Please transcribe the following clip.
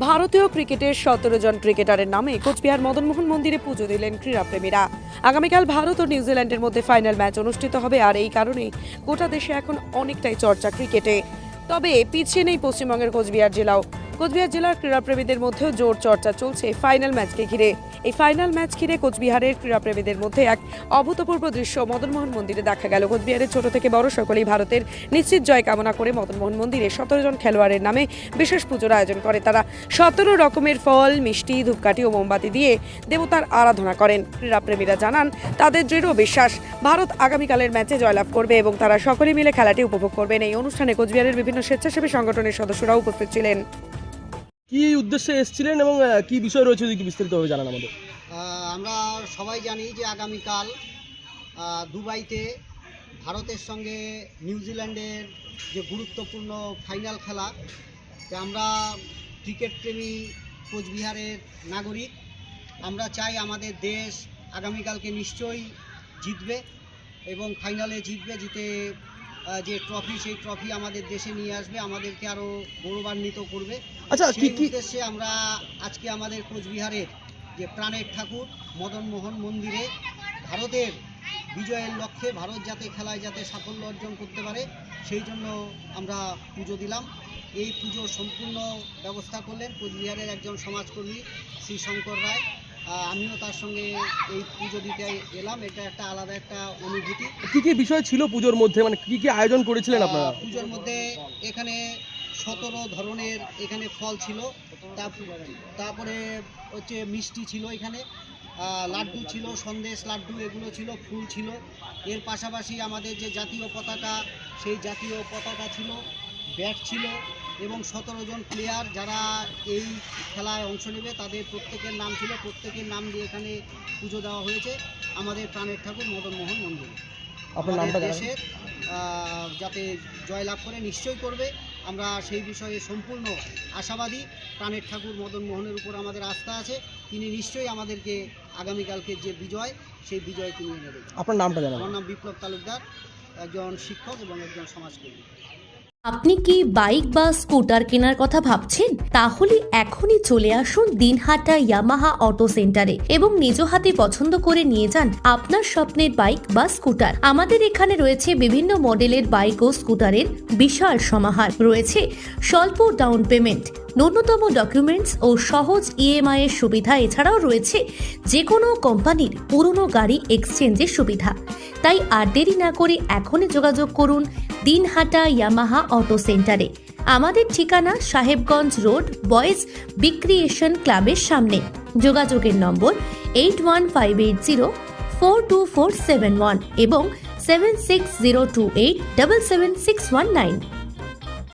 ভারতীয় ক্রিকেটের 17 জন ক্রিকেটারের নামে কোচবিহার মদনমোহন মন্দিরে পুজো দিলেন ক্রীড়াপ্রেমীরা। আগামীকাল ভারত ও নিউজিল্যান্ডের মধ্যে ফাইনাল ম্যাচ অনুষ্ঠিত হবে, আর এই কারণেই গোটা দেশে এখন অনেকটাই চর্চা ক্রিকেটে। তবে পিছিয়ে নেই পশ্চিমবঙ্গের কোচবিহার জেলাও। কোচবিহার জেলার ক্রীড়াপ্রেমীদের মধ্যেও জোর চর্চা চলছে ফাইনাল ম্যাচকে ঘিরে। এই ফাইনাল ম্যাচ ঘিরে কোচবিহারের ক্রীড়াপ্রেমীদের মধ্যে এক অভূতপূর্ব দৃশ্য মদনমোহন মন্দিরে দেখা গেল। কোচবিহারের ছোট থেকে বড় সকলেই ভারতের নিশ্চিত জয় কামনা করে মদনমোহন মন্দিরে 17 জন খেলোয়াড়ের নামে বিশেষ পুজোর আয়োজন করে তারা। 17 রকমের ফল, মিষ্টি, ধূপকাঠি ও মোমবাতি দিয়ে দেবতার আরাধনা করেন। ক্রীড়াপ্রেমীরা জানান তাদের দৃঢ় বিশ্বাস ভারত আগামীকালের ম্যাচে জয়লাভ করবে এবং তারা সকলে মিলে খেলাটি উপভোগ করবেন। এই অনুষ্ঠানে কোচবিহারের বিভিন্ন স্বেচ্ছাসেবী সংগঠনের সদস্যরাও উপস্থিত ছিলেন। কি উদ্দেশ্যে এসেছিলেন এবং কি বিষয় রয়েছে যদি বিস্তারিতভাবে জানান আমাদের। আমরা সবাই জানি যে আগামীকাল দুবাইতে ভারতের সঙ্গে নিউজিল্যান্ডের যে গুরুত্বপূর্ণ ফাইনাল খেলা, আমরা ক্রিকেট প্রেমী কোচবিহারের নাগরিক, আমরা চাই আমাদের দেশ আগামীকালকে নিশ্চয়ই জিতবে এবং ফাইনালে জিতে যে ট্রফি, সেই ট্রফি আমাদের দেশে নিয়ে আসবে, আমাদেরকে আরও গৌরবান্বিত করবে। আচ্ছা, সেই উদ্দেশ্যে আমরা আজকে আমাদের কোচবিহারের যে প্রাণের ঠাকুর মদনমোহন মন্দিরে ভারতের বিজয়ের লক্ষ্যে, ভারত যাতে খেলায় যাতে সাফল্য অর্জন করতে পারে সেই জন্য আমরা পুজো দিলাম। এই পুজোর সম্পূর্ণ ব্যবস্থা করলেন কোচবিহারের একজন সমাজকর্মী শ্রী শঙ্কর রায়। আমিও তার সঙ্গে এই পুজো দিতে এলাম। এটা একটা আলাদা একটা অনুভূতি। কি কি বিষয় ছিল পুজোর মধ্যে, মানে কি কি আয়োজন করেছিলেন আপনারা? পুজোর মধ্যে এখানে 17 ধরনের এখানে ফল ছিল, তারপরে হচ্ছে মিষ্টি ছিল, এখানে লাড্ডু ছিল, সন্দেশ লাড্ডু এগুলো ছিল, ফুল ছিল। এর পাশাপাশি আমাদের যে জাতীয় পতাকা, সেই জাতীয় পতাকা ছিল, ব্যাট ছিল এবং 17 জন প্লেয়ার যারা এই খেলায় অংশ নেবে তাদের প্রত্যেকের নাম ছিল। প্রত্যেকের নাম দিয়ে এখানে পুজো দেওয়া হয়েছে আমাদের প্রাণের ঠাকুর মদনমোহন মন্দিরে। আমাদের দেশের যাতে জয়লাভ করে, নিশ্চয়ই করবে, আমরা সেই বিষয়ে সম্পূর্ণ আশাবাদী। প্রাণের ঠাকুর মদনমোহনের উপর আমাদের আস্থা আছে, তিনি নিশ্চয়ই আমাদেরকে আগামীকালকে যে বিজয়, সেই বিজয় তিনি এনে দেবেন। আপনার নামটা জানান। আমার নাম বিপ্লব তালুকদার, একজন শিক্ষক এবং একজন সমাজকর্মী। আপনি কি বাইক বা স্কুটার কেনার কথা ভাবছেন? তাহলে এখনই চলে আসুন দিনহাটা ইয়ামাহা অটো সেন্টারে এবং নিজ হাতে পছন্দ করে নিয়ে যান আপনার স্বপ্নের বাইক বা স্কুটার। আমাদের এখানে রয়েছে বিভিন্ন মডেলের বাইক ও স্কুটারের বিশাল সমাহার। রয়েছে স্বল্প ডাউন পেমেন্ট, ন্যূনতম ডকুমেন্টস ও সহজ ইএমআই এর সুবিধা। এছাড়াও রয়েছে যে কোনো কোম্পানির পুরনো গাড়ি এক্সচেঞ্জের সুবিধা। তাই আর দেরি না করে এখনই যোগাযোগ করুন দিনহাটা ইয়ামাহা অটো সেন্টারে। আমাদের ঠিকানা সাহেবগঞ্জ রোড, বয়েজ বিক্রিয়েশন ক্লাবের সামনে। যোগাযোগের নম্বর 8158042471 এবং 7602877619।